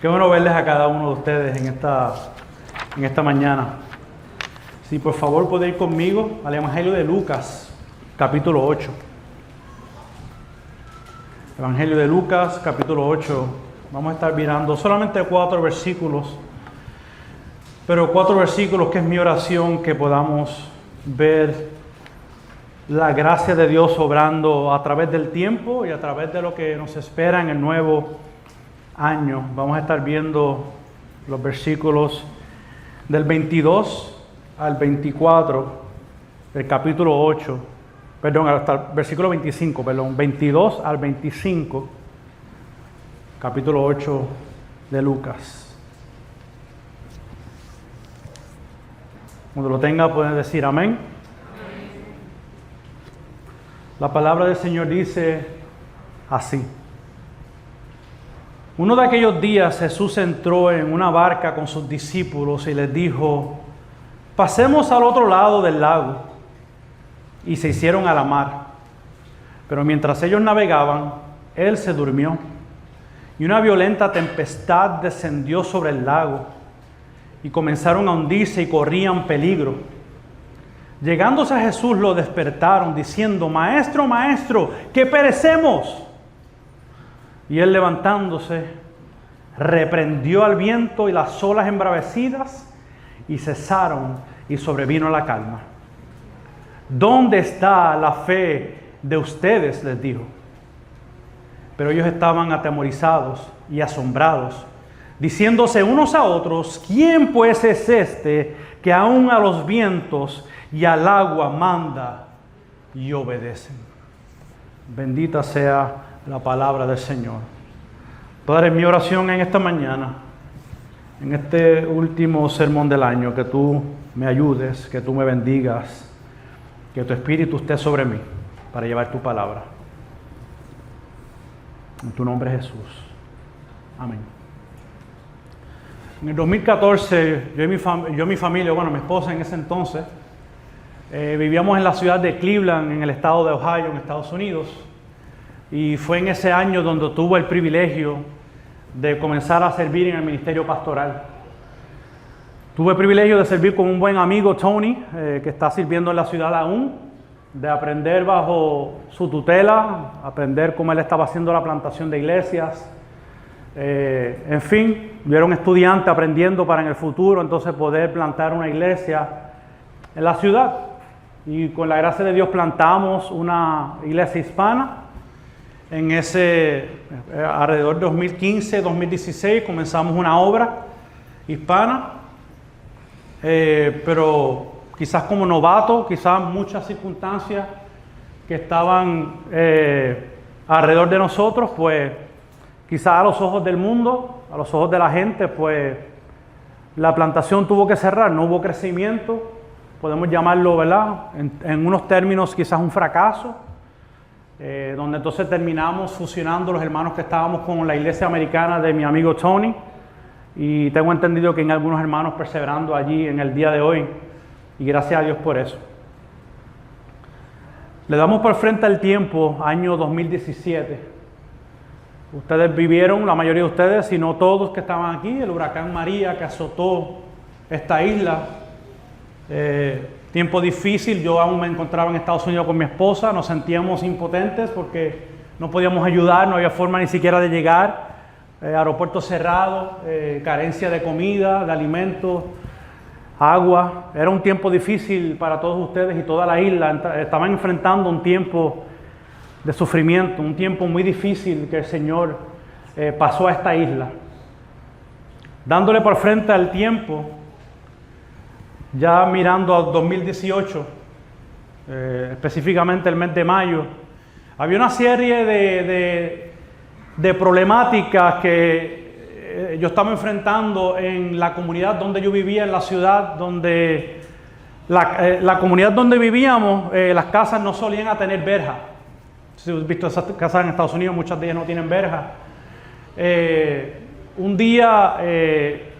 Qué bueno verles a cada uno de ustedes en esta mañana. Si por favor puede ir conmigo al Evangelio de Lucas, capítulo 8. Evangelio de Lucas, capítulo 8. Vamos a estar mirando solamente 4 versículos, pero 4 versículos que es mi oración que podamos ver la gracia de Dios obrando a través del tiempo y a través de lo que nos espera en el nuevo año. Vamos a estar viendo los versículos del 22 al 24 del capítulo 8, hasta el versículo 25, 22 al 25, capítulo 8 de Lucas. Cuando lo tenga pueden decir amén. La palabra del Señor dice así. Uno de aquellos días Jesús entró en una barca con sus discípulos y les dijo: pasemos al otro lado del lago. Y se hicieron a la mar. Pero mientras ellos navegaban, él se durmió. Y una violenta tempestad descendió sobre el lago. Y comenzaron a hundirse y corrían peligro. Llegándose a Jesús lo despertaron diciendo: Maestro, Maestro, que perecemos. Y él, levantándose, reprendió al viento y las olas embravecidas, y cesaron, y sobrevino la calma. ¿Dónde está la fe de ustedes?, les dijo. Pero ellos estaban atemorizados y asombrados, diciéndose unos a otros: ¿quién pues es este que aun a los vientos y al agua manda y obedecen? Bendita sea la palabra del Señor. Padre, mi oración en esta mañana, en este último sermón del año, que tú me ayudes, que tú me bendigas, que tu Espíritu esté sobre mí para llevar tu palabra. En tu nombre, Jesús. Amén. En el 2014, yo y mi familia, mi esposa en ese entonces, vivíamos en la ciudad de Cleveland, en el estado de Ohio, en Estados Unidos. Y fue en ese año donde tuve el privilegio de comenzar a servir en el ministerio pastoral. Tuve el privilegio de servir con un buen amigo, Tony, que está sirviendo en la ciudad aún, de aprender bajo su tutela, aprender cómo él estaba haciendo la plantación de iglesias. En fin, yo era un estudiante aprendiendo para en el futuro entonces poder plantar una iglesia en la ciudad. Y con la gracia de Dios plantamos una iglesia hispana. En alrededor de 2015, 2016, comenzamos una obra hispana, pero quizás como novato, quizás muchas circunstancias que estaban alrededor de nosotros, pues quizás a los ojos del mundo, a los ojos de la gente, pues la plantación tuvo que cerrar, no hubo crecimiento, podemos llamarlo, ¿verdad?, en unos términos quizás un fracaso. Donde entonces terminamos fusionando los hermanos que estábamos con la iglesia americana de mi amigo Tony, y tengo entendido que hay algunos hermanos perseverando allí en el día de hoy, y gracias a Dios por eso. Le damos por frente al tiempo, año 2017. Ustedes vivieron, la mayoría de ustedes, si no todos que estaban aquí, el huracán María que azotó esta isla. Tiempo difícil, yo aún me encontraba en Estados Unidos con mi esposa, nos sentíamos impotentes porque no podíamos ayudar, no había forma ni siquiera de llegar, aeropuerto cerrado, carencia de comida, de alimentos, agua. Era un tiempo difícil para todos ustedes y toda la isla, estaban enfrentando un tiempo de sufrimiento, un tiempo muy difícil que el Señor pasó a esta isla. Dándole por frente al tiempo, ya mirando a 2018, específicamente el mes de mayo, había una serie de problemáticas que yo estaba enfrentando en la comunidad donde yo vivía, en la ciudad donde la comunidad donde vivíamos, las casas no solían a tener verja. Si has visto esas casas en Estados Unidos, muchas de ellas no tienen verja. Un día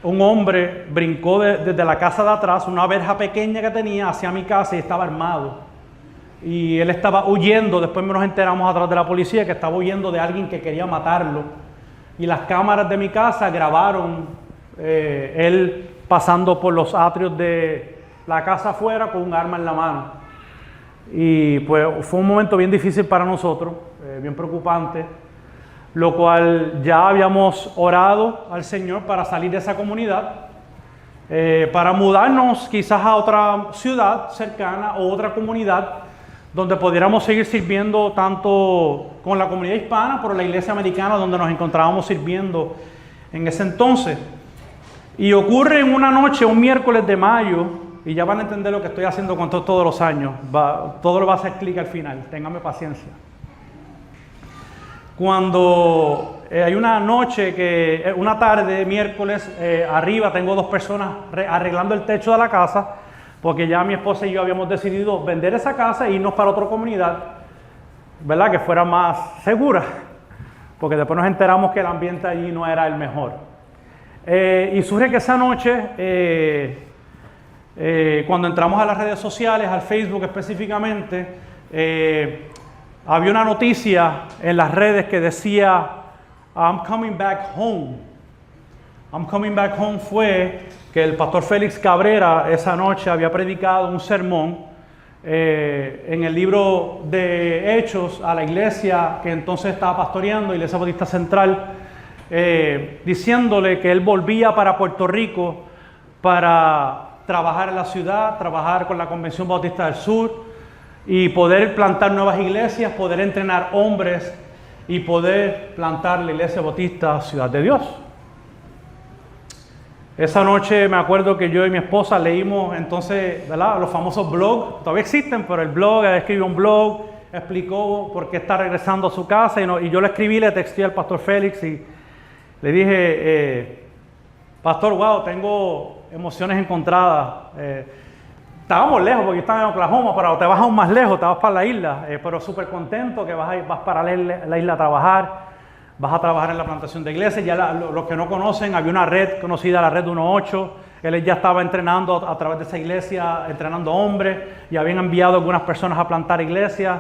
un hombre brincó desde la casa de atrás, una verja pequeña que tenía, hacia mi casa, y estaba armado. Y él estaba huyendo. Después nos enteramos a través de la policía que estaba huyendo de alguien que quería matarlo. y las cámaras de mi casa grabaron él pasando por los atrios de la casa afuera con un arma en la mano. Y pues fue un momento bien difícil para nosotros, bien preocupante, lo cual ya habíamos orado al Señor para salir de esa comunidad, para mudarnos quizás a otra ciudad cercana o otra comunidad donde pudiéramos seguir sirviendo tanto con la comunidad hispana, pero la iglesia americana donde nos encontrábamos sirviendo en ese entonces. Y ocurre en una noche, un miércoles de mayo, y ya van a entender lo que estoy haciendo con todos los años, todo lo va a hacer clic al final, ténganme paciencia. Cuando hay una noche, una tarde, miércoles, arriba tengo dos personas arreglando el techo de la casa, porque ya mi esposa y yo habíamos decidido vender esa casa e irnos para otra comunidad, ¿verdad? Que fuera más segura, porque después nos enteramos que el ambiente allí no era el mejor. Y surge que esa noche, cuando entramos a las redes sociales, al Facebook específicamente, había una noticia en las redes que decía, I'm coming back home. I'm coming back home fue que el pastor Félix Cabrera esa noche había predicado un sermón en el libro de Hechos a la iglesia que entonces estaba pastoreando, Iglesia Bautista Central, diciéndole que él volvía para Puerto Rico para trabajar en la ciudad, trabajar con la Convención Bautista del Sur y poder plantar nuevas iglesias, poder entrenar hombres y poder plantar la Iglesia Bautista Ciudad de Dios. Esa noche me acuerdo que yo y mi esposa leímos entonces, ¿verdad?, los famosos blogs, todavía existen, pero el blog, él escribió un blog, explicó por qué está regresando a su casa y yo le escribí, le texté al pastor Félix y le dije, pastor, wow, tengo emociones encontradas. Estábamos lejos porque yo estaba en Oklahoma, pero te vas aún más lejos, te vas para la isla, pero súper contento que vas para la isla a trabajar. Vas a trabajar en la plantación de iglesias. Ya los que no conocen, había una red conocida, la red 1.8. Él ya estaba entrenando a través de esa iglesia, entrenando hombres, y habían enviado algunas personas a plantar iglesias.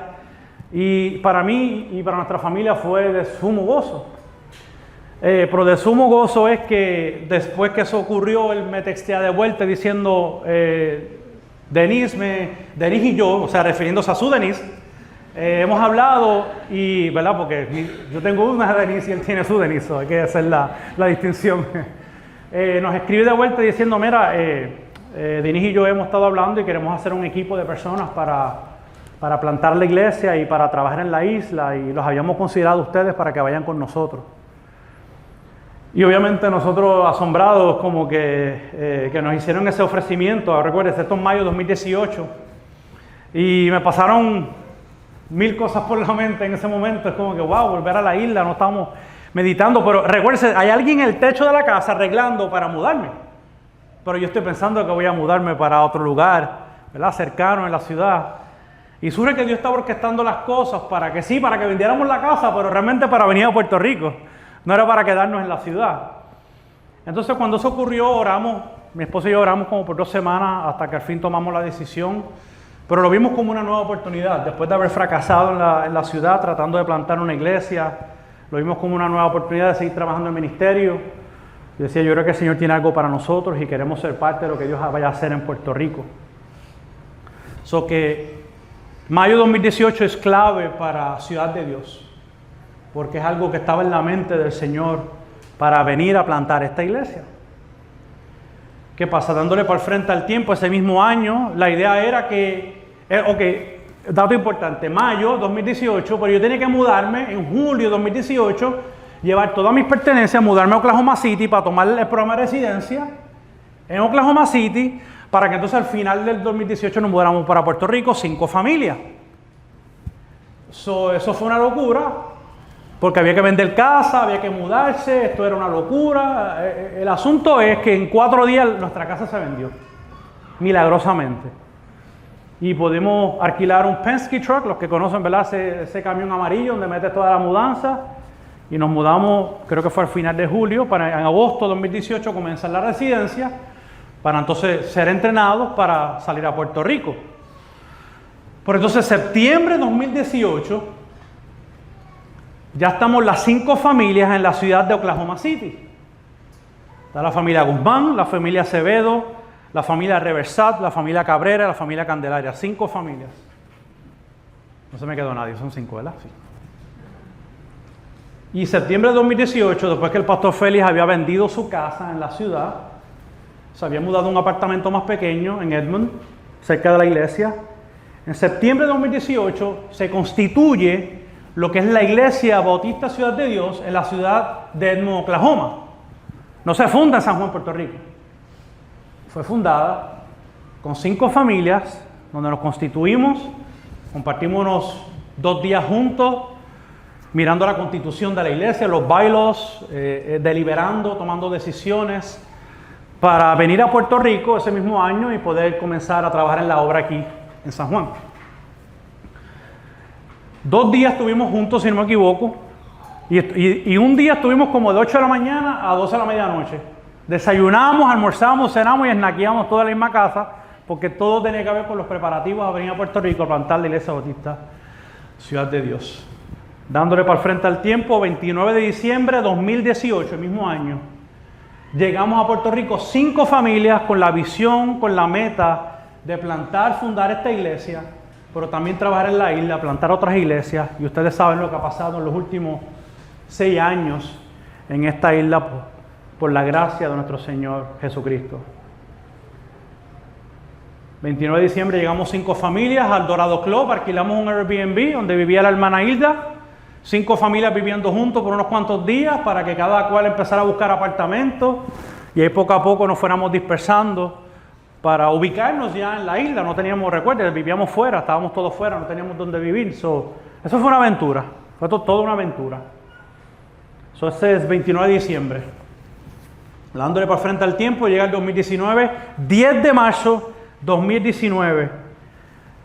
Y para mí y para nuestra familia fue de sumo gozo. Pero de sumo gozo es que después que eso ocurrió, él me textea de vuelta diciendo, Denise y yo, o sea, refiriéndose a su Denise, hemos hablado y, ¿verdad? Porque yo tengo una Denise y él tiene su Denise, hay que hacer la distinción. Nos escribe de vuelta diciendo, mira, Denise y yo hemos estado hablando y queremos hacer un equipo de personas para plantar la iglesia y para trabajar en la isla y los habíamos considerado ustedes para que vayan con nosotros. Y obviamente nosotros asombrados como que nos hicieron ese ofrecimiento. Recuerden, esto es mayo de 2018 y me pasaron 1000 cosas por la mente en ese momento. Es como que, wow, volver a la isla, no estamos meditando. Pero recuérdense, hay alguien en el techo de la casa arreglando para mudarme. Pero yo estoy pensando que voy a mudarme para otro lugar, ¿verdad? Cercano en la ciudad. Y surge que Dios estaba orquestando las cosas para que sí, para que vendiéramos la casa, pero realmente para venir a Puerto Rico. No era para quedarnos en la ciudad. Entonces cuando eso ocurrió, oramos, mi esposa y yo oramos como por 2 semanas hasta que al fin tomamos la decisión. Pero lo vimos como una nueva oportunidad. Después de haber fracasado en la ciudad tratando de plantar una iglesia, lo vimos como una nueva oportunidad de seguir trabajando en el ministerio. Yo decía, yo creo que el Señor tiene algo para nosotros y queremos ser parte de lo que Dios vaya a hacer en Puerto Rico. So que mayo de 2018 es clave para Ciudad de Dios, porque es algo que estaba en la mente del Señor para venir a plantar esta iglesia. ¿Qué pasa? Dándole para el frente al tiempo, ese mismo año, la idea era que, dato importante, mayo 2018, pero yo tenía que mudarme en julio de 2018, llevar todas mis pertenencias, mudarme a Oklahoma City para tomar el programa de residencia en Oklahoma City, para que entonces al final del 2018 nos mudáramos para Puerto Rico, 5 familias. Eso fue una locura, porque había que vender casa, había que mudarse, esto era una locura. El asunto es que en 4 días nuestra casa se vendió, milagrosamente. Y pudimos alquilar un Penske Truck, los que conocen, ¿verdad? Ese camión amarillo donde metes toda la mudanza. Y nos mudamos, creo que fue al final de julio, para en agosto de 2018 comenzar la residencia, para entonces ser entrenados para salir a Puerto Rico. Por entonces, septiembre de 2018, Ya estamos las 5 familias en la ciudad de Oklahoma City. Está la familia Guzmán, la familia Acevedo, la familia Reversat, la familia Cabrera, la familia Candelaria. 5 familias. No se me quedó nadie, son 5, ¿verdad? Sí. Y septiembre de 2018, después que el pastor Félix había vendido su casa en la ciudad, se había mudado a un apartamento más pequeño en Edmond, cerca de la iglesia. En septiembre de 2018 se constituye lo que es la Iglesia Bautista Ciudad de Dios en la ciudad de Edmond, Oklahoma. No se funda en San Juan, Puerto Rico. Fue fundada con 5 familias, donde nos constituimos, compartimos unos 2 días juntos, mirando la constitución de la iglesia, los bylaws, deliberando, tomando decisiones, para venir a Puerto Rico ese mismo año y poder comenzar a trabajar en la obra aquí en San Juan. 2 días estuvimos juntos, si no me equivoco, y un día estuvimos como de 8 de la mañana a 12 de la medianoche. Desayunamos, almorzamos, cenamos y snackeamos toda la misma casa, porque todo tenía que ver con los preparativos a venir a Puerto Rico a plantar la Iglesia Bautista Ciudad de Dios. Dándole para el frente al tiempo, 29 de diciembre de 2018, el mismo año, llegamos a Puerto Rico 5 familias con la visión, con la meta de plantar, fundar esta iglesia, pero también trabajar en la isla, plantar otras iglesias. Y ustedes saben lo que ha pasado en los últimos 6 años en esta isla por la gracia de nuestro Señor Jesucristo. 29 de diciembre llegamos 5 familias al Dorado Club, alquilamos un Airbnb donde vivía la hermana Hilda. 5 familias viviendo juntos por unos cuantos días para que cada cual empezara a buscar apartamentos y ahí poco a poco nos fuéramos dispersando para ubicarnos ya en la isla. No teníamos, recuerden, vivíamos fuera, estábamos todos fuera, no teníamos dónde vivir. Eso fue una aventura, fue toda una aventura. Ese es 29 de diciembre. Dándole para frente al tiempo, llega el 2019, 10 de marzo 2019.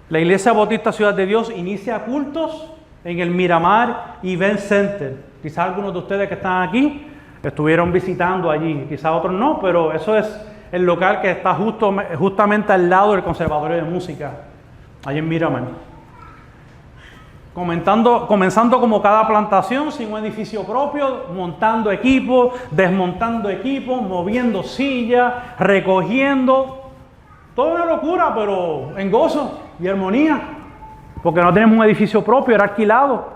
La Iglesia Bautista Ciudad de Dios inicia cultos en el Miramar Event Center. Quizás algunos de ustedes que están aquí estuvieron visitando allí, quizás otros no, pero eso es el local que está justamente al lado del Conservatorio de Música, allí en Miramar. Comenzando como cada plantación, sin un edificio propio, montando equipo, desmontando equipo, moviendo sillas, recogiendo. Toda una locura, pero en gozo y armonía, porque no tenemos un edificio propio, era alquilado.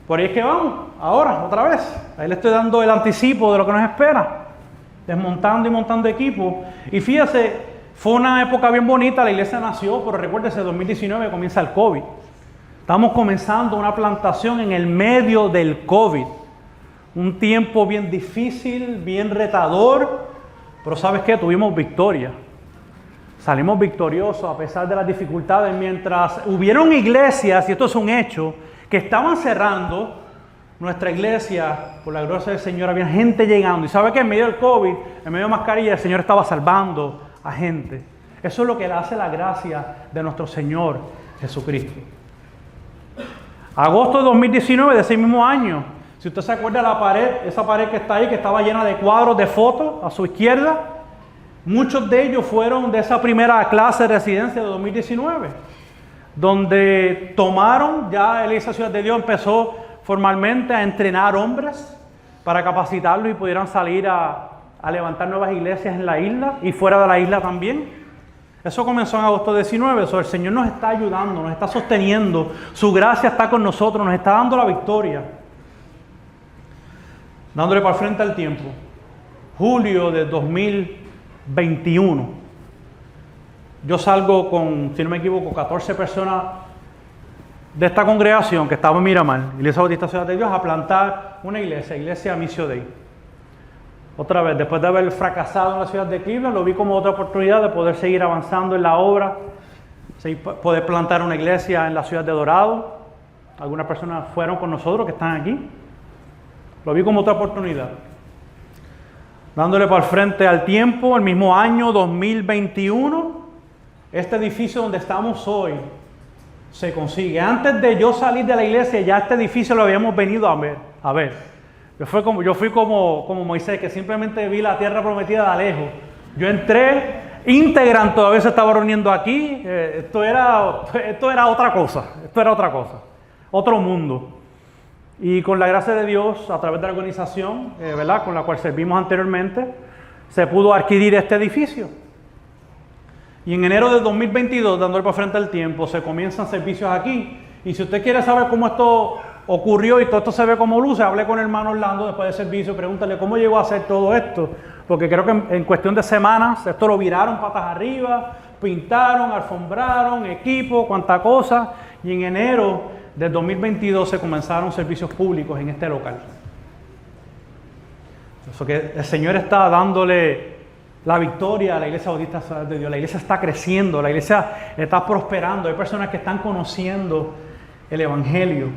Por ahí es que vamos, ahora, otra vez. Ahí le estoy dando el anticipo de lo que nos espera, desmontando y montando equipo. Y fíjese, fue una época bien bonita, la iglesia nació, pero recuérdese, 2019 comienza el COVID. Estamos comenzando una plantación en el medio del COVID. Un tiempo bien difícil, bien retador, pero ¿sabes qué? Tuvimos victoria. Salimos victoriosos a pesar de las dificultades, mientras hubieron iglesias, y esto es un hecho, que estaban cerrando. Nuestra iglesia, por la gracia del Señor, había gente llegando. Y sabe que en medio del COVID, en medio de mascarilla, el Señor estaba salvando a gente. Eso es lo que le hace la gracia de nuestro Señor Jesucristo. Agosto de 2019, de ese mismo año, si usted se acuerda de la pared, esa pared que está ahí, que estaba llena de cuadros de fotos a su izquierda, muchos de ellos fueron de esa primera clase de residencia de 2019, donde tomaron, ya la Iglesia Ciudad de Dios empezó formalmente a entrenar hombres para capacitarlos y pudieran salir a levantar nuevas iglesias en la isla y fuera de la isla también. Eso comenzó en agosto 19, el Señor nos está ayudando, nos está sosteniendo, su gracia está con nosotros, nos está dando la victoria. Dándole para frente al tiempo. Julio de 2021. Yo salgo con, si no me equivoco, 14 personas de esta congregación que estaba en Miramar, Iglesia Bautista Ciudad de Dios, a plantar una iglesia Missio Dei. Otra vez, después de haber fracasado en la ciudad de Cleveland, lo vi como otra oportunidad de poder seguir avanzando en la obra, poder plantar una iglesia en la ciudad de Dorado. Algunas personas fueron con nosotros que están aquí. Lo vi como otra oportunidad. Dándole para el frente al tiempo, el mismo año 2021, este edificio donde estamos hoy se consigue. Antes de yo salir de la iglesia, ya este edificio lo habíamos venido a ver. Yo fui como Moisés, que simplemente vi la tierra prometida de lejos. Yo entré, Integran todavía se estaba reuniendo aquí. Esto era otra cosa. otro mundo. Y con la gracia de Dios, a través de la organización, ¿verdad?, con la cual servimos anteriormente, se pudo adquirir este edificio. Y en enero de 2022, dándole para frente al tiempo, se comienzan servicios aquí. Y si usted quiere saber cómo esto ocurrió y todo esto se ve como luce, hable con el hermano Orlando después del servicio, pregúntale cómo llegó a hacer todo esto. Porque creo que en cuestión de semanas, esto lo viraron patas arriba, pintaron, alfombraron, equipo, cuánta cosa. Y en enero del 2022 se comenzaron servicios públicos en este local. Eso que el Señor está dándole la victoria a la Iglesia Bautista Ciudad de Dios. La iglesia está creciendo, la iglesia está prosperando. Hay personas que están conociendo el Evangelio.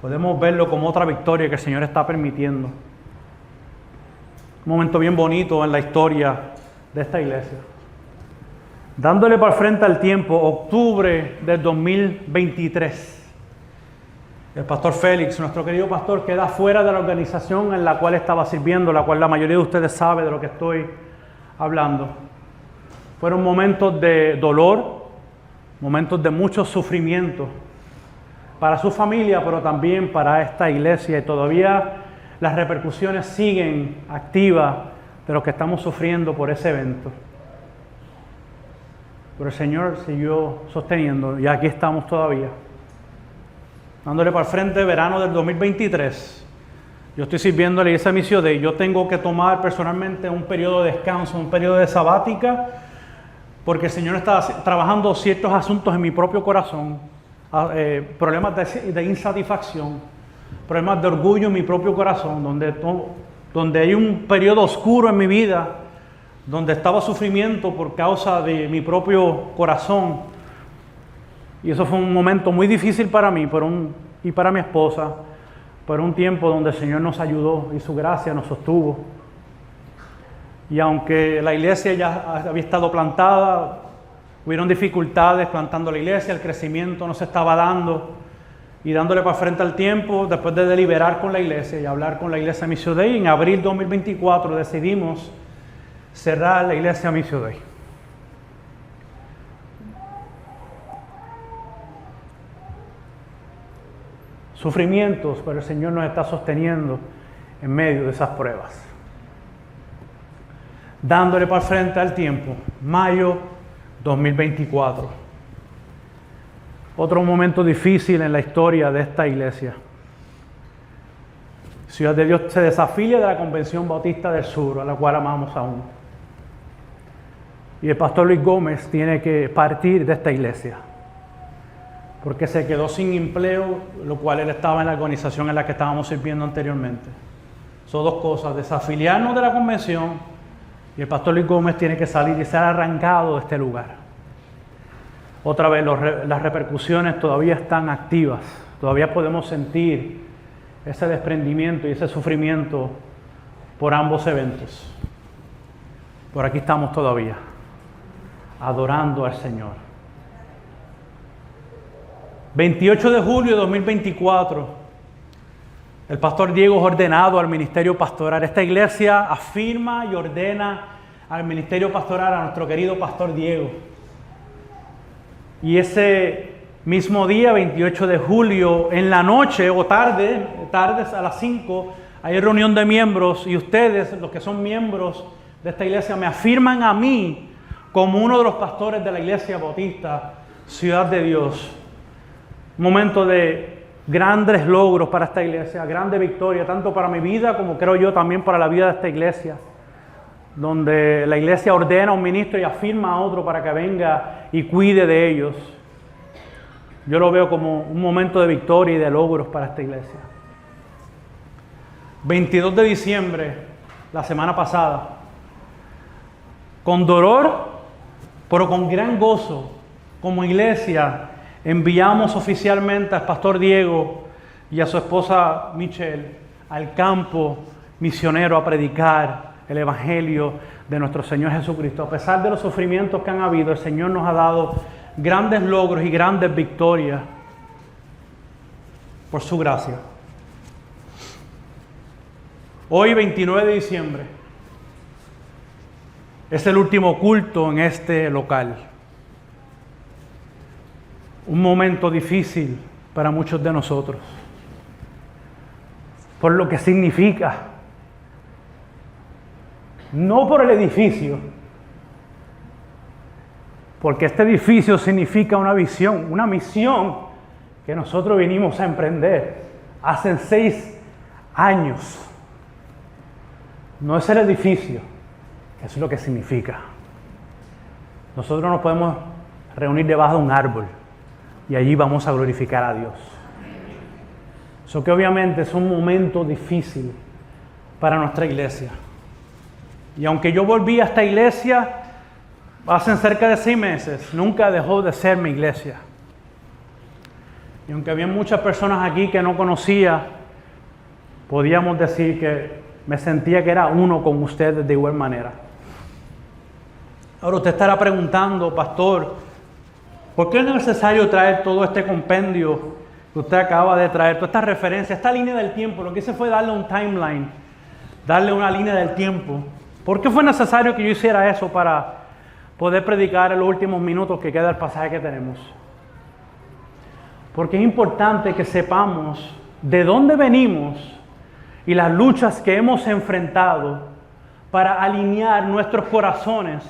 Podemos verlo como otra victoria que el Señor está permitiendo. Un momento bien bonito en la historia de esta iglesia. Dándole para frente al tiempo, octubre del 2023. El pastor Félix, nuestro querido pastor, queda fuera de la organización en la cual estaba sirviendo, la cual la mayoría de ustedes sabe de lo que estoy hablando. Fueron momentos de dolor, momentos de mucho sufrimiento para su familia, pero también para esta iglesia, y todavía las repercusiones siguen activas de lo que estamos sufriendo por ese evento. Pero el Señor siguió sosteniendo y aquí estamos todavía. Dándole para el frente, verano del 2023. Yo estoy sirviendo a la iglesia Missio Dei. Yo tengo que tomar personalmente un periodo de descanso, un periodo de sabática, porque el Señor está trabajando ciertos asuntos en mi propio corazón, problemas de insatisfacción, problemas de orgullo en mi propio corazón, donde hay un periodo oscuro en mi vida, donde estaba sufrimiento por causa de mi propio corazón. Y eso fue un momento muy difícil para mí y para mi esposa, por un tiempo donde el Señor nos ayudó y su gracia nos sostuvo. Y aunque la iglesia ya había estado plantada, hubieron dificultades plantando la iglesia, el crecimiento no se estaba dando, y dándole para frente al tiempo, después de deliberar con la iglesia y hablar con la iglesia Missio Dei, en abril 2024 decidimos cerrar la iglesia Missio Dei. Sufrimientos, pero el Señor nos está sosteniendo en medio de esas pruebas. Dándole para frente al tiempo, mayo 2024. Otro momento difícil en la historia de esta iglesia. Ciudad de Dios se desafilia de la Convención Bautista del Sur, a la cual amamos aún. Y el pastor Luis Gómez tiene que partir de esta iglesia, porque se quedó sin empleo, lo cual él estaba en la organización en la que estábamos sirviendo anteriormente. Son dos cosas: desafiliarnos de la convención, y el pastor Luis Gómez tiene que salir y ser arrancado de este lugar. Otra vez, las repercusiones todavía están activas, todavía podemos sentir ese desprendimiento y ese sufrimiento por ambos eventos. Por aquí estamos todavía, adorando al Señor. 28 de julio de 2024, el pastor Diego es ordenado al ministerio pastoral. Esta iglesia afirma y ordena al ministerio pastoral a nuestro querido pastor Diego. Y ese mismo día, 28 de julio, en la noche o tardes a las 5, hay reunión de miembros, y ustedes, los que son miembros de esta iglesia, me afirman a mí como uno de los pastores de la iglesia Bautista Ciudad de Dios. Un momento de grandes logros para esta iglesia, grande victoria, tanto para mi vida como creo yo también para la vida de esta iglesia, donde la iglesia ordena a un ministro y afirma a otro para que venga y cuide de ellos. Yo lo veo como un momento de victoria y de logros para esta iglesia. 22 de diciembre, la semana pasada, con dolor, pero con gran gozo, como iglesia, enviamos oficialmente al pastor Diego y a su esposa Michelle al campo misionero a predicar el Evangelio de nuestro Señor Jesucristo. A pesar de los sufrimientos que han habido, el Señor nos ha dado grandes logros y grandes victorias por su gracia. Hoy, 29 de diciembre, es el último culto en este local. Un momento difícil, para muchos de nosotros. Por lo que significa. No por el edificio. Porque este edificio significa una visión, una misión que nosotros vinimos a emprender hace 6 años. No es el edificio, eso es lo que significa. Nosotros nos podemos reunir debajo de un árbol y allí vamos a glorificar a Dios. Eso que obviamente es un momento difícil para nuestra iglesia. Y aunque yo volví a esta iglesia hace cerca de 6 meses, nunca dejó de ser mi iglesia. Y aunque había muchas personas aquí que no conocía, podíamos decir que me sentía que era uno con ustedes de igual manera. Ahora usted estará preguntando, pastor, ¿por qué es necesario traer todo este compendio que usted acaba de traer, toda esta referencia, esta línea del tiempo? Lo que hice fue darle un timeline, darle una línea del tiempo. ¿Por qué fue necesario que yo hiciera eso para poder predicar en los últimos minutos que queda del pasaje que tenemos? Porque es importante que sepamos de dónde venimos y las luchas que hemos enfrentado para alinear nuestros corazones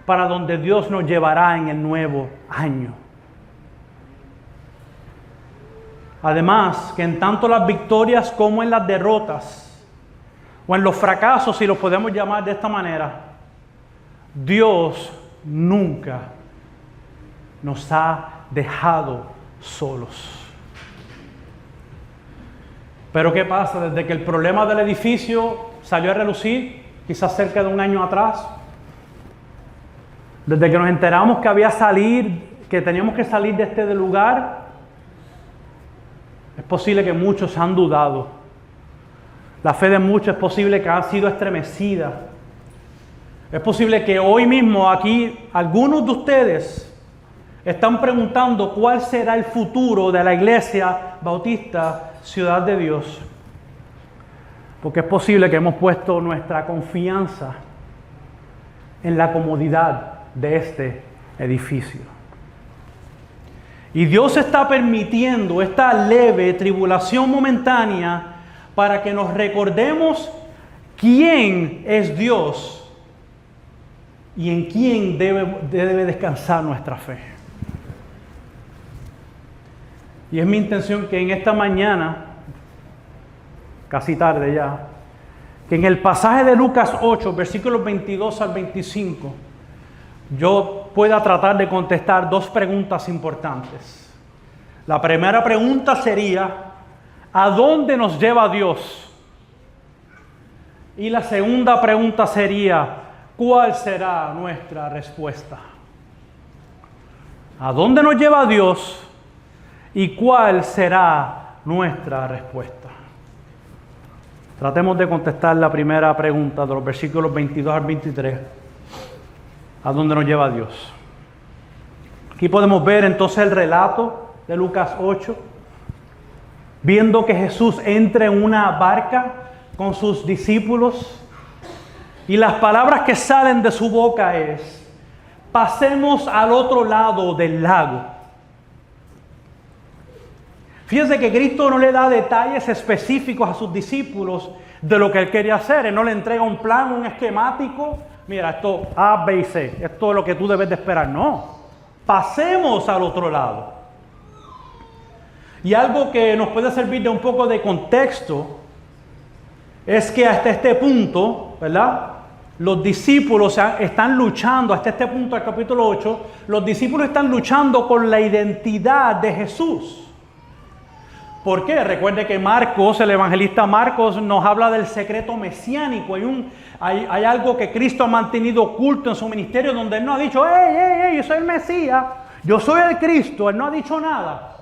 para donde Dios nos llevará en el nuevo año. Además, que en tanto las victorias como en las derrotas, o en los fracasos, si los podemos llamar de esta manera, Dios nunca nos ha dejado solos. Pero ¿qué pasa? Desde que el problema del edificio salió a relucir, quizás cerca de 1 año atrás, desde que nos enteramos que teníamos que salir de este lugar, es posible que muchos han dudado. La fe de muchos es posible que ha sido estremecida. Es posible que hoy mismo aquí algunos de ustedes están preguntando cuál será el futuro de la Iglesia Bautista Ciudad de Dios. Porque es posible que hemos puesto nuestra confianza en la comodidad de este edificio. Y Dios está permitiendo esta leve tribulación momentánea para que nos recordemos quién es Dios y en quién debe descansar nuestra fe. Y es mi intención que en esta mañana, casi tarde ya, que en el pasaje de Lucas 8, versículos 22 al 25, yo pueda tratar de contestar 2 preguntas importantes. La primera pregunta sería, ¿a dónde nos lleva Dios? Y la segunda pregunta sería, ¿cuál será nuestra respuesta? ¿A dónde nos lleva Dios? ¿Y cuál será nuestra respuesta? Tratemos de contestar la primera pregunta de los versículos 22 al 23. ¿A dónde nos lleva Dios? Aquí podemos ver entonces el relato de Lucas 8, viendo que Jesús entra en una barca con sus discípulos y las palabras que salen de su boca es: pasemos al otro lado del lago. Fíjense que Cristo no le da detalles específicos a sus discípulos de lo que Él quería hacer. Él no le entrega un plan, un esquemático. Mira, esto A, B y C. Esto es lo que tú debes de esperar. No. Pasemos al otro lado. Y algo que nos puede servir de un poco de contexto es que hasta este punto, ¿verdad? Los discípulos están luchando, hasta este punto del capítulo 8, los discípulos están luchando con la identidad de Jesús. ¿Por qué? Recuerde que Marcos, el evangelista Marcos, nos habla del secreto mesiánico. Hay algo que Cristo ha mantenido oculto en su ministerio, donde Él no ha dicho, yo soy el Mesías, yo soy el Cristo. Él no ha dicho nada.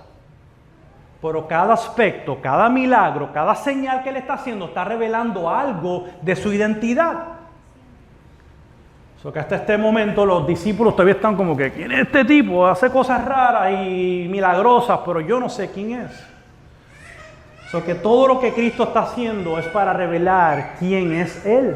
Pero cada aspecto, cada milagro, cada señal que Él está haciendo, está revelando algo de su identidad. Que hasta este momento los discípulos todavía están como que, ¿quién es este tipo? Hace cosas raras y milagrosas, pero yo no sé quién es. Que todo lo que Cristo está haciendo es para revelar quién es Él.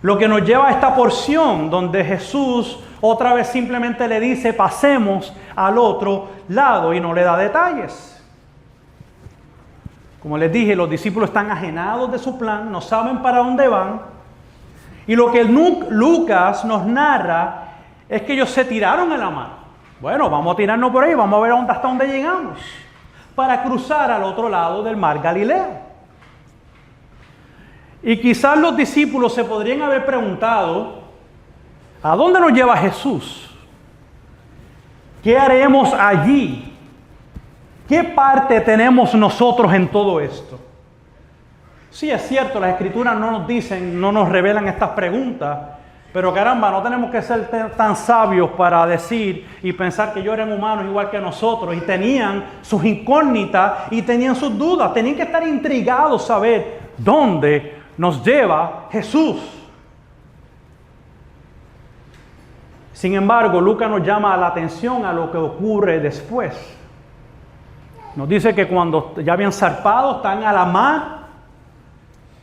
Lo que nos lleva a esta porción donde Jesús otra vez simplemente le dice, pasemos al otro lado, y no le da detalles. Como les dije, los discípulos están ajenados de su plan, no saben para dónde van. Y lo que Lucas nos narra es que ellos se tiraron en la mar. Bueno, vamos a tirarnos por ahí, vamos a ver hasta dónde llegamos, para cruzar al otro lado del mar Galileo. Y quizás los discípulos se podrían haber preguntado, ¿a dónde nos lleva Jesús? ¿Qué haremos allí? ¿Qué parte tenemos nosotros en todo esto? Sí, es cierto, las Escrituras no nos dicen, no nos revelan estas preguntas, pero caramba, no tenemos que ser tan sabios para decir y pensar que ellos eran humanos igual que nosotros, y tenían sus incógnitas y tenían sus dudas, tenían que estar intrigados saber dónde nos lleva Jesús. Sin embargo, Lucas nos llama la atención a lo que ocurre después. Nos dice que cuando ya habían zarpado, están a la mar,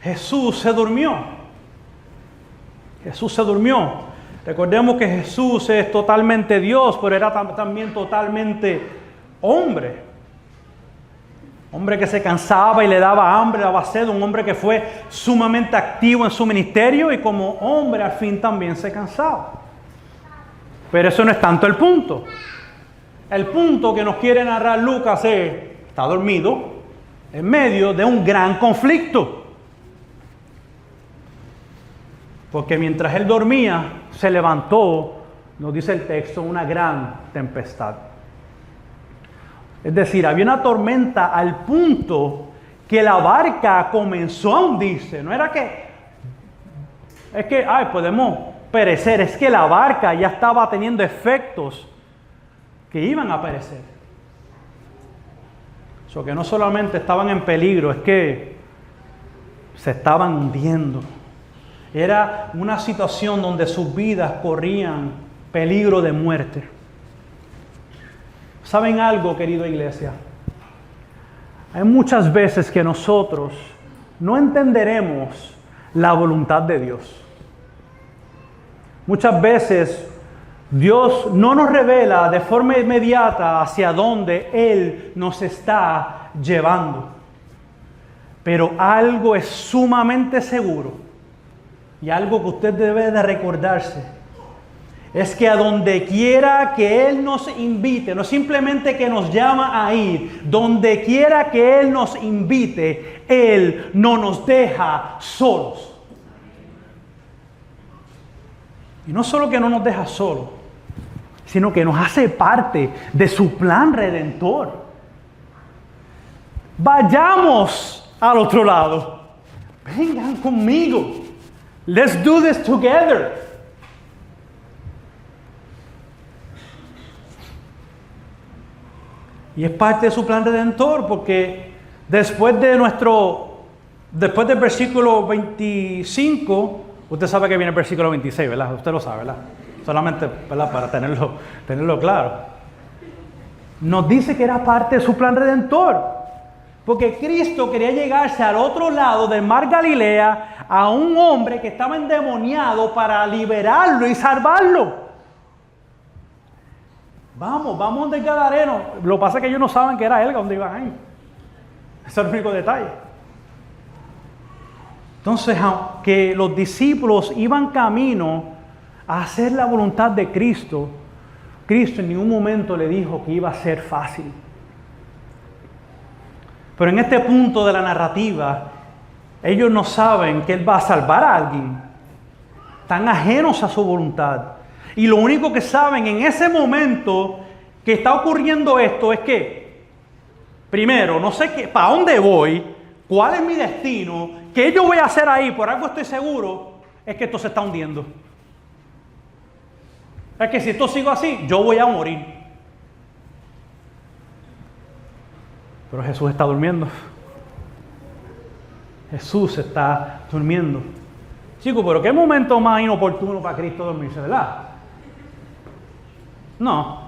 Jesús se durmió. Jesús se durmió. Recordemos que Jesús es totalmente Dios, pero era también totalmente hombre. Hombre que se cansaba y le daba hambre, le daba sed. Un hombre que fue sumamente activo en su ministerio y como hombre al fin también se cansaba. Pero eso no es tanto el punto. El punto que nos quiere narrar Lucas es, está dormido en medio de un gran conflicto. Porque mientras él dormía, se levantó, nos dice el texto, una gran tempestad. Es decir, había una tormenta al punto que la barca comenzó a hundirse. No era que, podemos perecer. Es que la barca ya estaba teniendo efectos que iban a perecer. Que no solamente estaban en peligro, es que se estaban hundiendo. Era una situación donde sus vidas corrían peligro de muerte. ¿Saben algo, querida iglesia? Hay muchas veces que nosotros no entenderemos la voluntad de Dios. Muchas veces Dios no nos revela de forma inmediata hacia dónde Él nos está llevando. Pero algo es sumamente seguro y algo que usted debe de recordarse es que a donde quiera que Él nos invite, no simplemente que nos llama a ir, donde quiera que Él nos invite, Él no nos deja solos. Y no solo que no nos deja solos, sino que nos hace parte de su plan redentor. Vayamos al otro lado. Vengan conmigo. Let's do this together. Y es parte de su plan redentor, porque después del versículo 25, usted sabe que viene el versículo 26, ¿verdad? Usted lo sabe, ¿verdad? Solamente, ¿verdad? Para tenerlo claro. Nos dice que era parte de su plan redentor, porque Cristo quería llegarse al otro lado del mar Galilea a un hombre que estaba endemoniado para liberarlo y salvarlo. Vamos donde el Gadareno. Lo que pasa es que ellos no saben que era él donde iban a ir. Ese es el único detalle. Entonces, aunque los discípulos iban camino a hacer la voluntad de Cristo, Cristo en ningún momento le dijo que iba a ser fácil. Pero en este punto de la narrativa, ellos no saben que Él va a salvar a alguien. Están ajenos a su voluntad. Y lo único que saben en ese momento que está ocurriendo esto es que, primero, no sé para dónde voy, cuál es mi destino, qué yo voy a hacer ahí, por algo estoy seguro, es que esto se está hundiendo. Es que si esto sigo así, yo voy a morir. Pero Jesús está durmiendo. Jesús está durmiendo. Chicos, pero qué momento más inoportuno para Cristo dormirse, ¿verdad? No.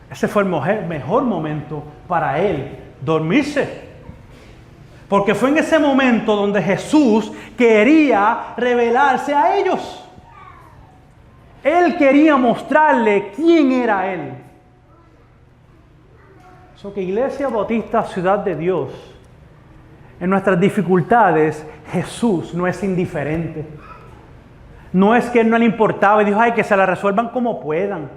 Ese fue el mejor momento para Él dormirse. Porque fue en ese momento donde Jesús quería revelarse a ellos. Él quería mostrarle quién era Él. So que Iglesia Bautista Ciudad de Dios, en nuestras dificultades, Jesús no es indiferente. No es que Él no le importaba y dijo, ay, que se la resuelvan como puedan.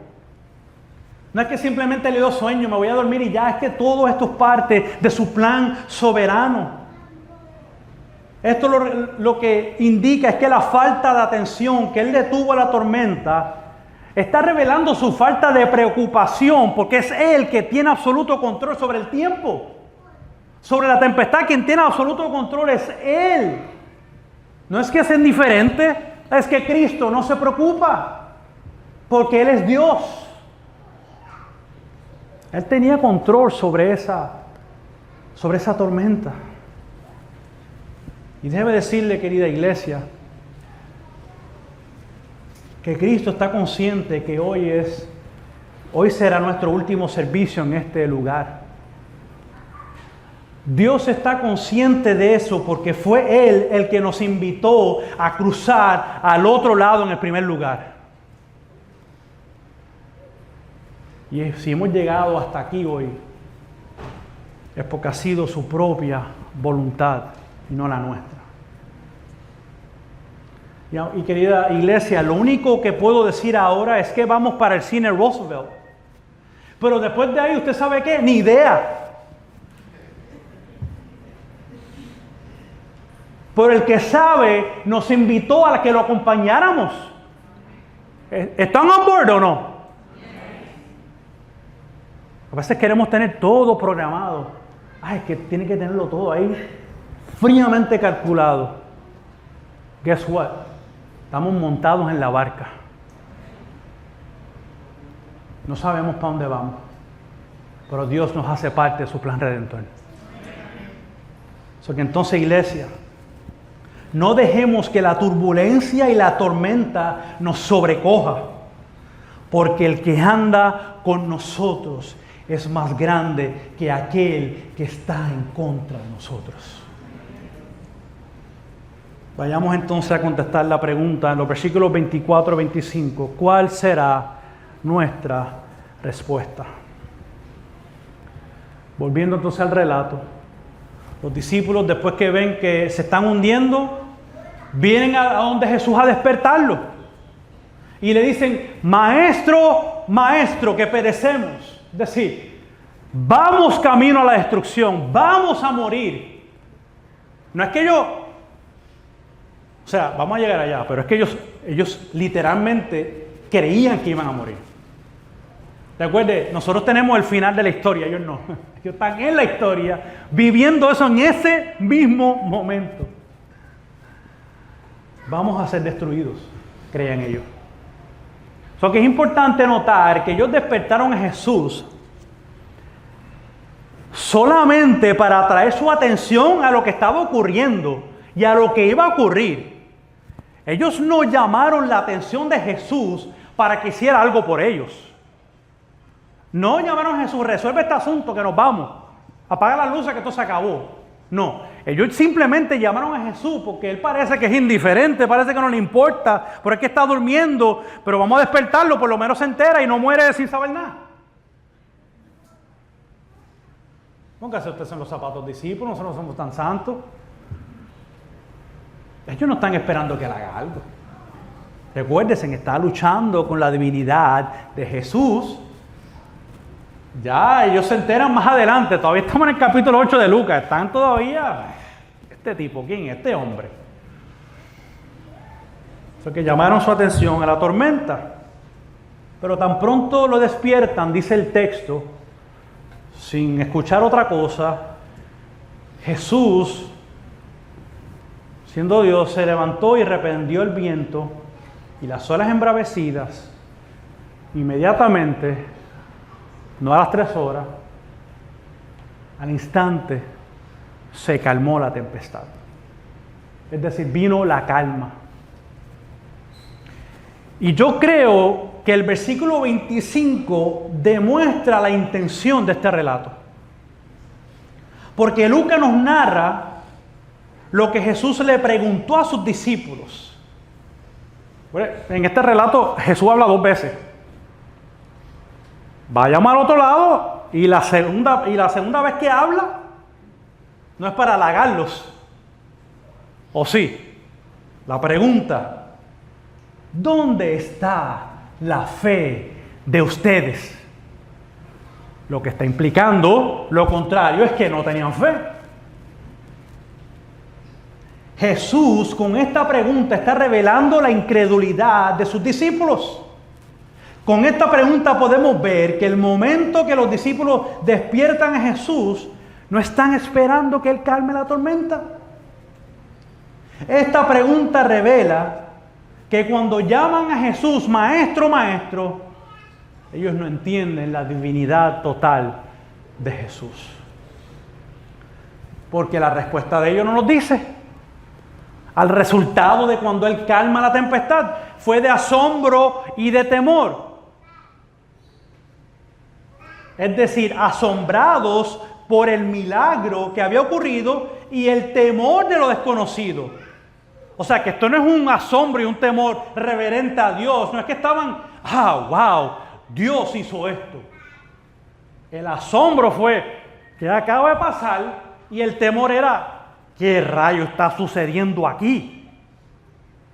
No es que simplemente le dio sueño, me voy a dormir y ya. Es que todo esto es parte de su plan soberano. Esto lo que indica es que la falta de atención que Él le tuvo a la tormenta está revelando su falta de preocupación, porque es Él que tiene absoluto control sobre el tiempo. Sobre la tempestad, quien tiene absoluto control es Él. No es que es indiferente, es que Cristo no se preocupa, porque Él es Dios. Él tenía control sobre esa tormenta. Y déjeme decirle, querida iglesia, que Cristo está consciente que hoy será nuestro último servicio en este lugar. Dios está consciente de eso porque fue Él el que nos invitó a cruzar al otro lado en el primer lugar. Y si hemos llegado hasta aquí hoy, es porque ha sido su propia voluntad y no la nuestra. Y querida iglesia, lo único que puedo decir ahora es que vamos para el cine Roosevelt. Pero después de ahí, ¿usted sabe qué? Ni idea. Pero el que sabe nos invitó a que lo acompañáramos. ¿Están on board o no? A veces queremos tener todo programado. Ay, es que tiene que tenerlo todo ahí fríamente calculado. Guess what? Estamos montados en la barca. No sabemos para dónde vamos, pero Dios nos hace parte de su plan redentor. So que entonces, iglesia, no dejemos que la turbulencia y la tormenta nos sobrecoja, porque el que anda con nosotros es más grande que aquel que está en contra de nosotros. Vayamos entonces a contestar la pregunta en los versículos 24 y 25. ¿Cuál será nuestra respuesta? Volviendo entonces al relato, los discípulos, después que ven que se están hundiendo, vienen a donde Jesús a despertarlo. Y le dicen, maestro, maestro, que perecemos. Es decir, vamos camino a la destrucción, vamos a morir. No es que vamos a llegar allá, pero es que ellos literalmente creían que iban a morir. Recuerde, nosotros tenemos el final de la historia, ellos no. Ellos están en la historia, viviendo eso en ese mismo momento. Vamos a ser destruidos, creían ellos. So que es importante notar que ellos despertaron a Jesús solamente para atraer su atención a lo que estaba ocurriendo y a lo que iba a ocurrir. Ellos no llamaron la atención de Jesús para que hiciera algo por ellos. No llamaron a Jesús, resuelve este asunto que nos vamos, apaga las luces que esto se acabó. No, ellos simplemente llamaron a Jesús porque Él parece que es indiferente, parece que no le importa, pero es que está durmiendo, pero vamos a despertarlo, por lo menos se entera y no muere sin saber nada. Póngase usted en los zapatos discípulos, nosotros no somos tan santos. Ellos no están esperando que Él haga algo. Recuérdense, está luchando con la divinidad de Jesús. Ya, ellos se enteran más adelante. Todavía estamos en el capítulo 8 de Lucas. Están todavía... Este tipo, ¿quién? Este hombre. Eso que llamaron su atención a la tormenta. Pero tan pronto lo despiertan, dice el texto, sin escuchar otra cosa, Jesús, siendo Dios, se levantó y reprendió el viento y las olas embravecidas. Inmediatamente, no a las 3 horas, al instante se calmó la tempestad. Es decir, vino la calma. Y yo creo que el versículo 25 demuestra la intención de este relato. Porque Lucas nos narra lo que Jesús le preguntó a sus discípulos. Bueno, en este relato Jesús habla 2 veces. Vayamos al otro lado y la segunda vez que habla no es para halagarlos. ¿O sí? La pregunta, ¿dónde está la fe de ustedes? Lo que está implicando lo contrario es que no tenían fe. Jesús con esta pregunta está revelando la incredulidad de sus discípulos. Con esta pregunta podemos ver que el momento que los discípulos despiertan a Jesús, no están esperando que Él calme la tormenta. Esta pregunta revela que cuando llaman a Jesús maestro, maestro, ellos no entienden la divinidad total de Jesús. Porque la respuesta de ellos no nos dice. Al resultado de cuando Él calma la tempestad fue de asombro y de temor. Es decir, asombrados por el milagro que había ocurrido y el temor de lo desconocido. O sea, que esto no es un asombro y un temor reverente a Dios. No es que estaban, wow, Dios hizo esto. El asombro fue que acaba de pasar y el temor era, ¿qué rayo está sucediendo aquí?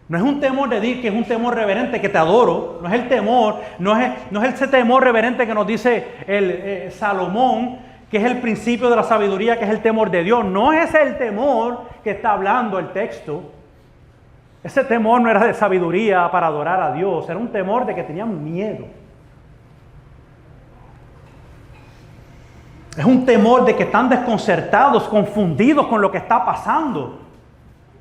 No es un temor de decir que es un temor reverente que te adoro. No es el temor, no es ese temor reverente que nos dice el Salomón, que es el principio de la sabiduría, que es el temor de Dios. No es el temor que está hablando el texto. Ese temor no era de sabiduría para adorar a Dios, era un temor de que tenían miedo. Es un temor de que están desconcertados, confundidos con lo que está pasando.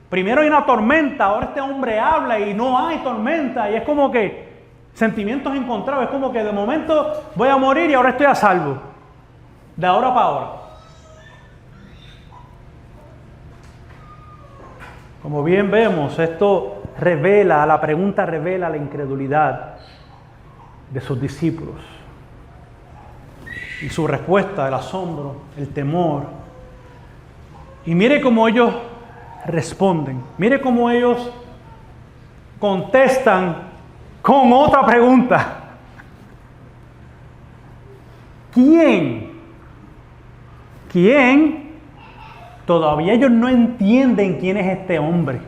Primero hay una tormenta, ahora este hombre habla y no hay tormenta. Y es como que sentimientos encontrados. Es como que de momento voy a morir y ahora estoy a salvo. De ahora para ahora. Como bien vemos, esto la pregunta revela la incredulidad de sus discípulos. Y su respuesta, el asombro, el temor. Y mire cómo ellos responden. Mire cómo ellos contestan con otra pregunta. ¿Quién? Todavía ellos no entienden quién es este hombre.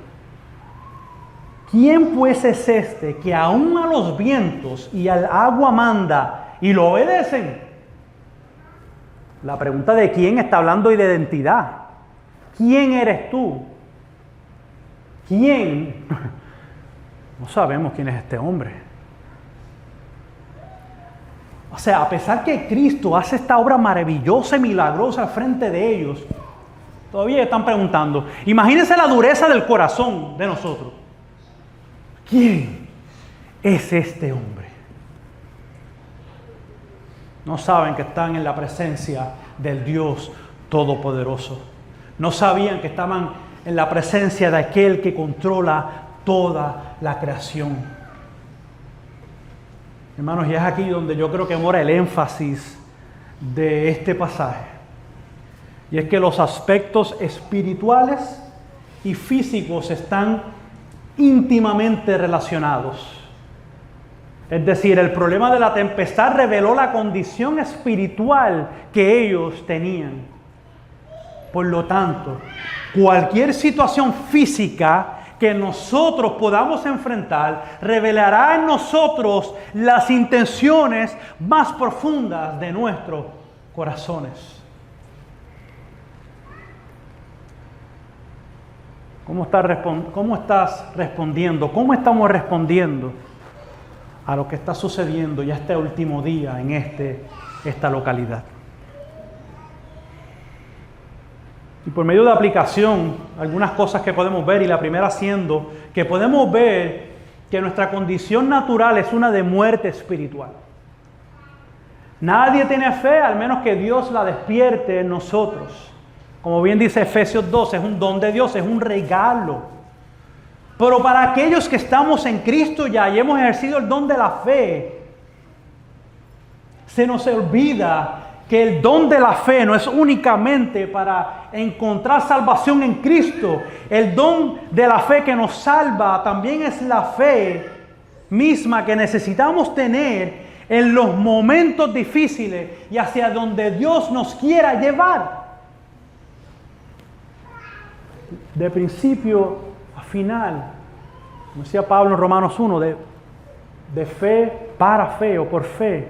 ¿Quién pues es este que aún a los vientos y al agua manda y lo obedecen? La pregunta de quién está hablando de identidad. ¿Quién eres tú? ¿Quién? No sabemos quién es este hombre. O sea, a pesar que Cristo hace esta obra maravillosa y milagrosa al frente de ellos, todavía están preguntando. Imagínense la dureza del corazón de nosotros. ¿Quién es este hombre? No saben que están en la presencia del Dios Todopoderoso. No sabían que estaban en la presencia de aquel que controla toda la creación. Hermanos, y es aquí donde yo creo que mora el énfasis de este pasaje. Y es que los aspectos espirituales y físicos están íntimamente relacionados. Es decir, el problema de la tempestad reveló la condición espiritual que ellos tenían. Por lo tanto, cualquier situación física que nosotros podamos enfrentar revelará en nosotros las intenciones más profundas de nuestros corazones. ¿Cómo estás respondiendo? ¿Cómo estamos respondiendo a lo que está sucediendo ya este último día en esta localidad? Y por medio de aplicación, algunas cosas que podemos ver, y la primera siendo que podemos ver que nuestra condición natural es una de muerte espiritual. Nadie tiene fe al menos que Dios la despierte en nosotros. Como bien dice Efesios 2, es un don de Dios, es un regalo. Pero para aquellos que estamos en Cristo ya y hemos ejercido el don de la fe, se nos olvida que el don de la fe no es únicamente para encontrar salvación en Cristo. El don de la fe que nos salva también es la fe misma que necesitamos tener en los momentos difíciles y hacia donde Dios nos quiera llevar. De principio a final, como decía Pablo en Romanos 1, de fe para fe o por fe.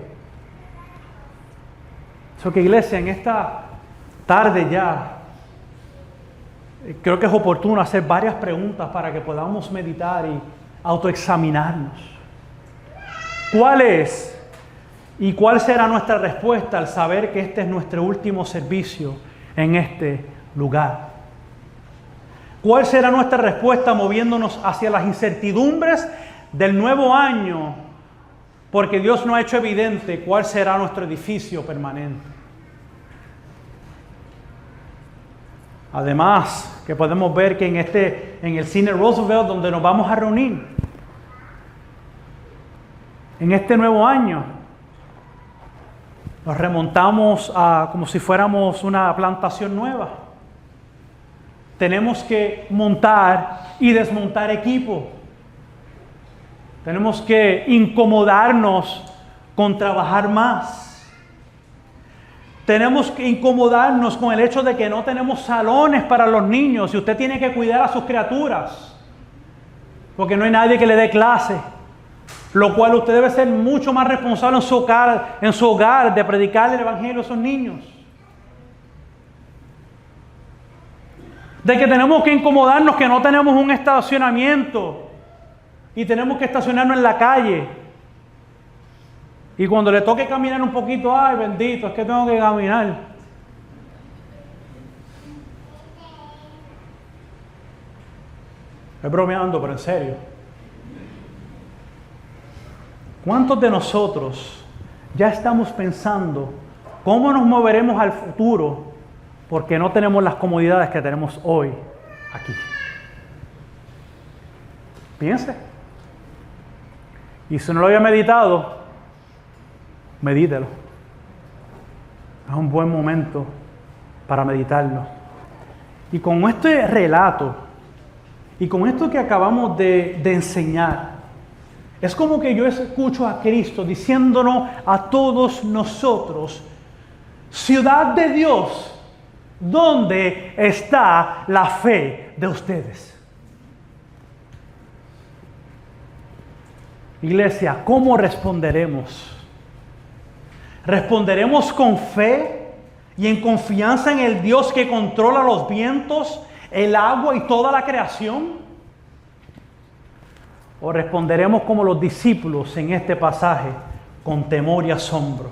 Eso que, iglesia, en esta tarde ya, creo que es oportuno hacer varias preguntas para que podamos meditar y autoexaminarnos. ¿Cuál es y cuál será nuestra respuesta al saber que este es nuestro último servicio en este lugar? ¿Cuál será nuestra respuesta moviéndonos hacia las incertidumbres del nuevo año? Porque Dios no ha hecho evidente cuál será nuestro edificio permanente. Además, que podemos ver que en el cine Roosevelt, donde nos vamos a reunir, en este nuevo año, nos remontamos a como si fuéramos una plantación nueva. Tenemos que montar y desmontar equipo. Tenemos que incomodarnos con trabajar más. Tenemos que incomodarnos con el hecho de que no tenemos salones para los niños y usted tiene que cuidar a sus criaturas, porque no hay nadie que le dé clase, lo cual usted debe ser mucho más responsable en su hogar de predicar el evangelio a esos niños. De que tenemos que incomodarnos que no tenemos un estacionamiento y tenemos que estacionarnos en la calle. Y cuando le toque caminar un poquito, ay bendito, es que tengo que caminar. Estoy bromeando, pero en serio. ¿Cuántos de nosotros ya estamos pensando cómo nos moveremos al futuro porque no tenemos las comodidades que tenemos hoy aquí? Piense. Y si no lo había meditado, medítelo. Es un buen momento para meditarlo. Y con este relato, y con esto que acabamos de enseñar, es como que yo escucho a Cristo diciéndonos a todos nosotros: ciudad de Dios, ¿dónde está la fe de ustedes? Iglesia, ¿cómo responderemos? ¿Responderemos con fe y en confianza en el Dios que controla los vientos, el agua y toda la creación? ¿O responderemos como los discípulos en este pasaje, con temor y asombro?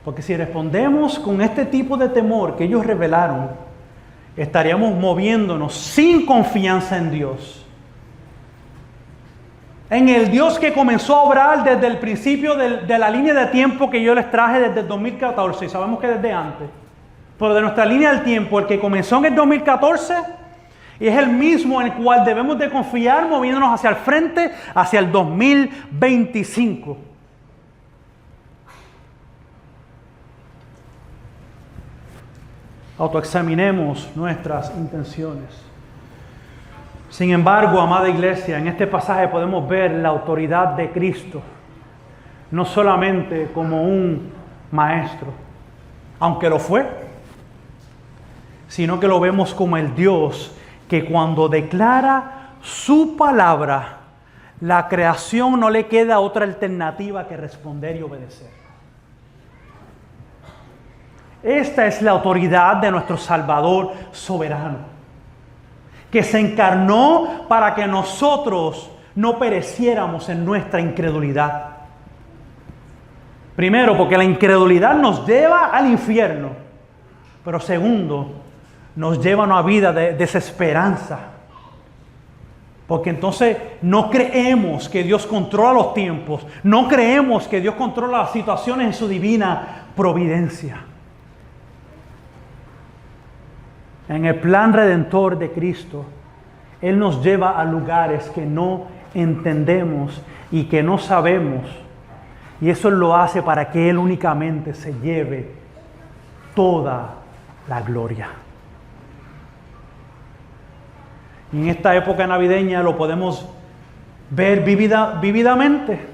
Porque si respondemos con este tipo de temor que ellos revelaron, estaríamos moviéndonos sin confianza en Dios. En el Dios que comenzó a obrar desde el principio de la línea de tiempo que yo les traje desde el 2014, y sabemos que desde antes, pero de nuestra línea del tiempo, el que comenzó en el 2014, y es el mismo en el cual debemos de confiar moviéndonos hacia el frente, hacia el 2025. Autoexaminemos nuestras intenciones. Sin embargo, amada iglesia, en este pasaje podemos ver la autoridad de Cristo, no solamente como un maestro, aunque lo fue, sino que lo vemos como el Dios que cuando declara su palabra, la creación no le queda otra alternativa que responder y obedecer. Esta es la autoridad de nuestro Salvador soberano, que se encarnó para que nosotros no pereciéramos en nuestra incredulidad. Primero, porque la incredulidad nos lleva al infierno, pero segundo, nos lleva a una vida de desesperanza, porque entonces no creemos que Dios controla los tiempos, no creemos que Dios controla las situaciones en su divina providencia. En el plan redentor de Cristo, Él nos lleva a lugares que no entendemos y que no sabemos. Y eso lo hace para que Él únicamente se lleve toda la gloria. Y en esta época navideña lo podemos ver vívidamente.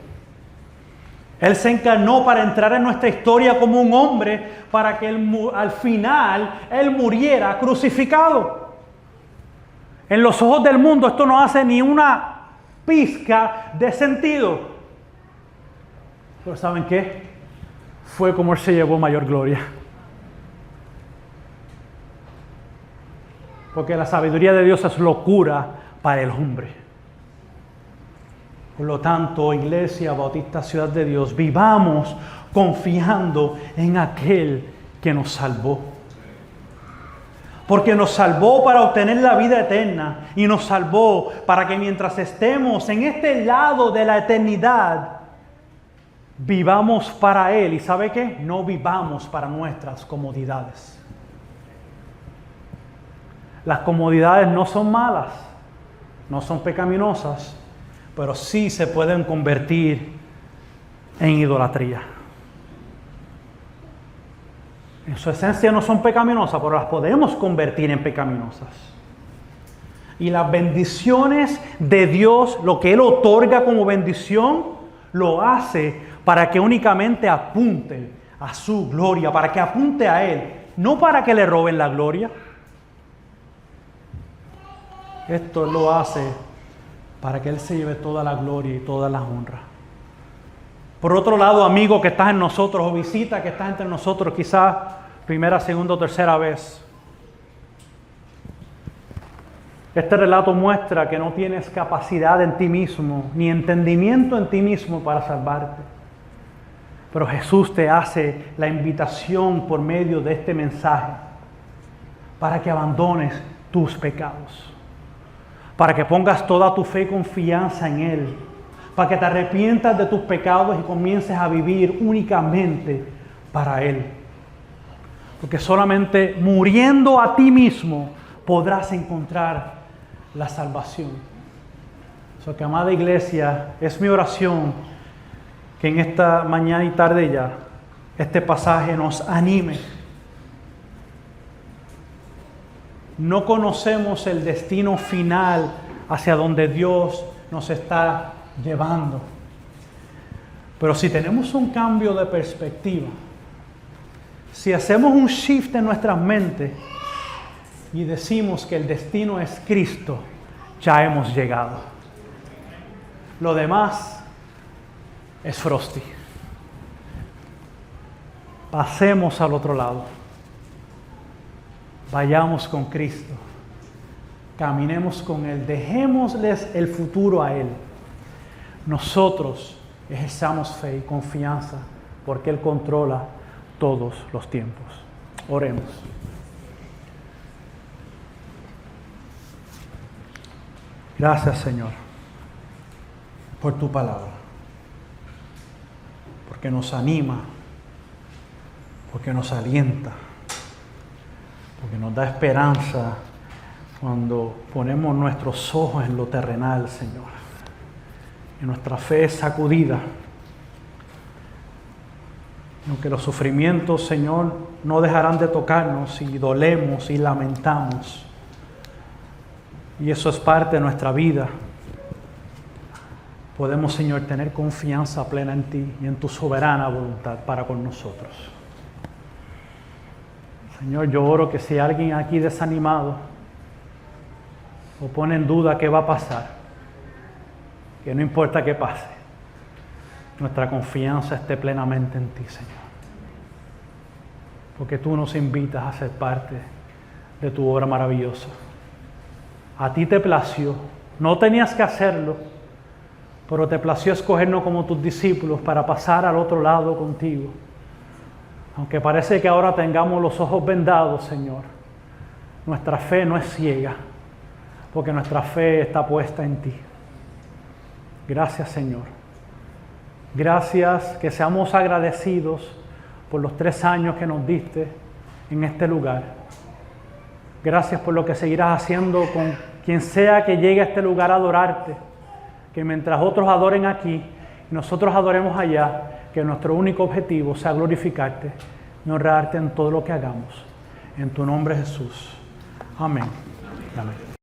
Él se encarnó para entrar en nuestra historia como un hombre, para que al final Él muriera crucificado. En los ojos del mundo esto no hace ni una pizca de sentido. Pero ¿saben qué? Fue como Él se llevó mayor gloria. Porque la sabiduría de Dios es locura para el hombre. Por lo tanto, Iglesia Bautista Ciudad de Dios, vivamos confiando en aquel que nos salvó. Porque nos salvó para obtener la vida eterna y nos salvó para que mientras estemos en este lado de la eternidad, vivamos para Él. ¿Y sabe qué? No vivamos para nuestras comodidades. Las comodidades no son malas, no son pecaminosas, pero sí se pueden convertir en idolatría. En su esencia no son pecaminosas, pero las podemos convertir en pecaminosas. Y las bendiciones de Dios, lo que Él otorga como bendición, lo hace para que únicamente apunte a su gloria, para que apunte a Él, no para que le roben la gloria. Esto lo hace para que Él se lleve toda la gloria y toda la honra. Por otro lado, amigo que estás en nosotros, o visita que estás entre nosotros, quizás primera, segunda o tercera vez. Este relato muestra que no tienes capacidad en ti mismo, ni entendimiento en ti mismo para salvarte. Pero Jesús te hace la invitación por medio de este mensaje para que abandones tus pecados, para que pongas toda tu fe y confianza en Él, para que te arrepientas de tus pecados y comiences a vivir únicamente para Él. Porque solamente muriendo a ti mismo podrás encontrar la salvación. So que, amada iglesia, es mi oración que en esta mañana y tarde ya este pasaje nos anime. No conocemos el destino final hacia donde Dios nos está llevando. Pero si tenemos un cambio de perspectiva, si hacemos un shift en nuestras mentes y decimos que el destino es Cristo, ya hemos llegado. Lo demás es frosty. Pasemos al otro lado. Vayamos con Cristo. Caminemos con Él. Dejémosles el futuro a Él. Nosotros ejerzamos fe y confianza porque Él controla todos los tiempos. Oremos. Gracias, Señor, por tu palabra, porque nos anima, porque nos alienta, porque nos da esperanza cuando ponemos nuestros ojos en lo terrenal, Señor. Y nuestra fe es sacudida. Aunque los sufrimientos, Señor, no dejarán de tocarnos y dolemos y lamentamos. Y eso es parte de nuestra vida. Podemos, Señor, tener confianza plena en ti y en tu soberana voluntad para con nosotros. Señor, yo oro que si alguien aquí desanimado o pone en duda qué va a pasar, que no importa qué pase, nuestra confianza esté plenamente en ti, Señor. Porque tú nos invitas a ser parte de tu obra maravillosa. A ti te plació, no tenías que hacerlo, pero te plació escogernos como tus discípulos para pasar al otro lado contigo. Aunque parece que ahora tengamos los ojos vendados, Señor, nuestra fe no es ciega, porque nuestra fe está puesta en ti. Gracias, Señor. Gracias, que seamos agradecidos por los 3 años que nos diste en este lugar. Gracias por lo que seguirás haciendo con quien sea que llegue a este lugar a adorarte. Que mientras otros adoren aquí y nosotros adoremos allá, que nuestro único objetivo sea glorificarte y honrarte en todo lo que hagamos. En tu nombre, Jesús. Amén. Amén.